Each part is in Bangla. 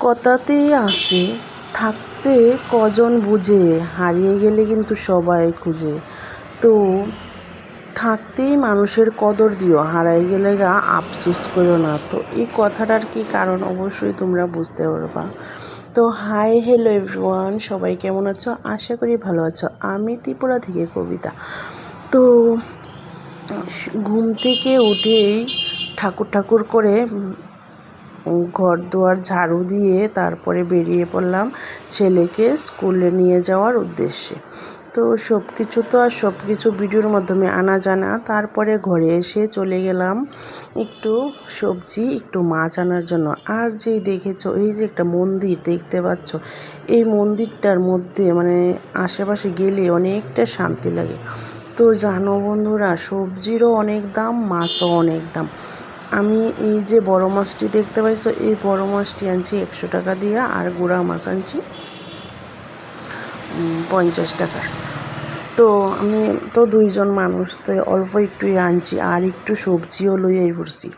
কথাতেই আছে, থাকতে কজন বুঝে, হারিয়ে গেলে কিন্তু সবাই খুঁজে। তো থাকতেই মানুষের কদর দিও, হারাই গেলে গা আফসোস করো না। তো এই কথাটার কি কারণ অবশ্যই তোমরা বুঝতে পারবা। তো হাই হ্যালো এভরিওয়ান, সবাই কেমন আছো? আশা করি ভালো আছো। আমি ত্রিপুরা থেকে কবিতা। তো ঘুম থেকে উঠেই ঠাকুর করে ঘর দুয়ার ঝাড়ু দিয়ে তারপরে বেরিয়ে পড়লাম ছেলেকে স্কুলে নিয়ে যাওয়ার উদ্দেশ্যে। তো সব কিছু ভিডিওর মাধ্যমে আনা জানা। তারপরে ঘরে এসে চলে গেলাম একটু সবজি একটু মাছ আনার জন্য। আর যেই দেখেছো এই যে একটা মন্দির দেখতে পাচ্ছ, এই মন্দিরটার মধ্যে মানে আশেপাশে গেলে অনেকটা শান্তি লাগে। তো জানো বন্ধুরা, সবজিরও অনেক দাম, মাছও অনেক দাম। আমি এই যে বড় মাছটি দেখতে পাইছো, এই বড় মাছটি আনছি 100 টাকা দিয়ে, আর গুঁড়া মাছ আনছি 50 টাকার। তো আমি তো দুইজন মানুষ, তো অল্প একটুই আনছি আর একটু সবজিও লইয়াই পড়ছি।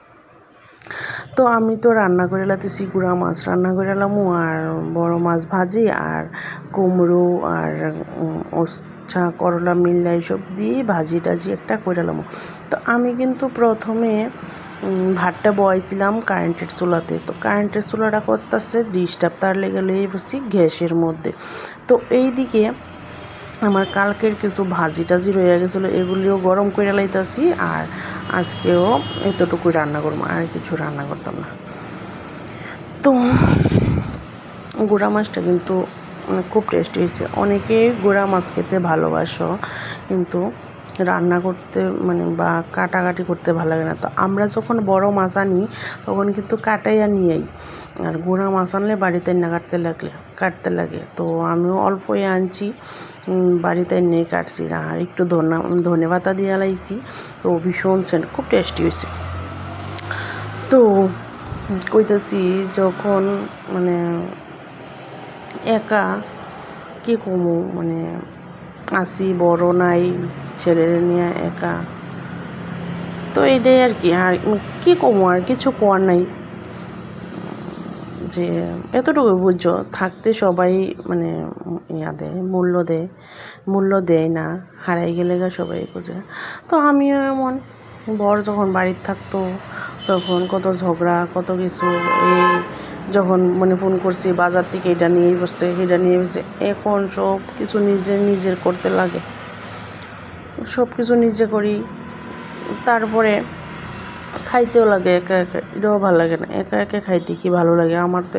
তো আমি তো রান্না করে লাতেছি, গুঁড়া মাছ রান্না করে এলাম, আর বড় মাছ ভাজি, আর কুমড়ো আর ওচ্ছা করলা মিল্লা এইসব দিয়ে ভাজি টাজি একটা করে এলাম। তো আমি কিন্তু প্রথমে ভাতটা বয়াইছিলাম কারেন্টের চুলাতে। তো কারেন্টের চুলাটা করতেছে ডিস্টার্ব, তার লেগে লইয়ে বসছি গ্যাসের মধ্যে। তো এই দিকে আমার কালকের কিছু ভাজি টাজি রয়ে গেছিলো, এগুলিও গরম করে লাইতেছি। আর আজকেও এতটুকুই রান্না করবো, আর কিছু রান্না করতাম না। তো গুঁড়া মাছটা কিন্তু খুব টেস্টি হয়েছে। অনেকেই গুঁড়া মাছ খেতে ভালোবাসো, কিন্তু রান্না করতে মানে বা কাটাকাটি করতে ভালো লাগে না। তো আমরা যখন বড় মাছ আনি তখন কিন্তু কাটাইয়া নিয়েই, আর গুঁড়া মাছ আনলে বাড়িতে না কাটতে লাগে। তো আমিও অল্পই আনছি, বাড়িতে নিয়ে কাটছি। আর একটু ধনে পাতা দিয়ে লাইছি, তো ভীষণ সেন্ট, খুব টেস্টি হয়েছে। তো কইতাছি যখন মানে একা কী কমু, মানে আসি বড় নাই, ছেলের নিয়ে একা। তো এটাই আর কি, আর কী কমু, আর কিছু কোয়ার নাই। যে এতটুকু বুঝছো, থাকতে সবাই মানে দেয়, মূল্য দেয় না, হারাই গেলে গা সবাই খুঁজে। তো আমিও এমন, বর যখন বাড়িতে থাকতো তখন কত ঝগড়া কত কিছু। এই যখন মানে ফোন করছি বাজার থেকে এটা নিয়ে বসছে এটা নিয়ে বসছে, এখন সব কিছু নিজের করতে লাগে, সব কিছু নিজে করি। তারপরে খাইতেও লাগে একা একা, এটাও ভালো লাগে না। একা একা খাইতে কি ভালো লাগে? আমার তো